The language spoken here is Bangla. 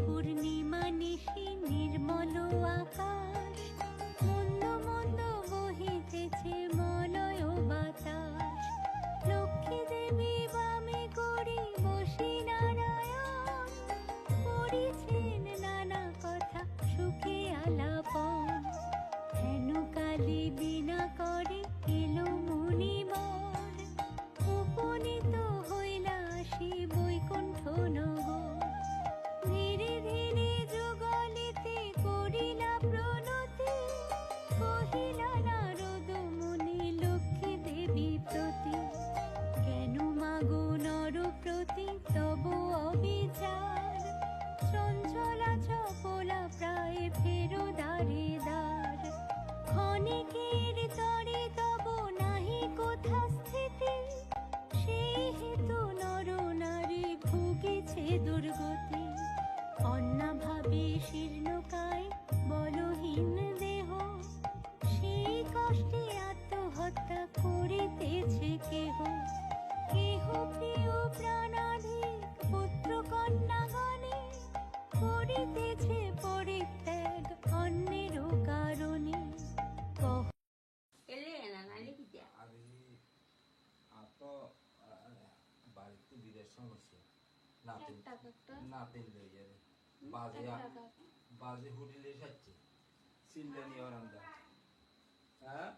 পূর্ণিমা নিশি নির্মল আকাশ, মন্দ মন্দ বহিতেছে মলয় বাতাস। লক্ষ্মী দেবী বামে করি বসি নারায়ণ, করিছেন নানা কথা সুখে আলাপন। হেন কালী বিনা করে এলো মুনিবর, উপনীত হইলা আসি বৈকুণ্ঠ নগর। ধীরে ধীরে যুগলিতে করিলা প্রণতি, কহিলা নারদ মুনি লক্ষ্মী দেবী প্রতি। কেন মাগো নর প্রতি তব অবিচার, চঞ্চলা চপলা প্রায় ফেরো দ্বারে দ্বার। ক্ষণিকের তরে তব নাহি কোথা স্থিতি, সেই হেতু নর নারী ভুগিছে দুর্গতি। অন্নাভাবে শীর্ণকায় বলহীন দেহ, সেই কষ্টে আত্মহত্যা করিতেছে কেহ। কেহ প্রিয় প্রাণাধিক পুত্র কন্যাগণে, করিতেছে পরিত্যাগ অন্যেরও কারণে। আরে তো বাড়িতে বিদেশ সমস্যা নাতিন লই যাবে বাজে হোটেলে সাচ্ছে চিল্লানি ওরান্দা। হ্যাঁ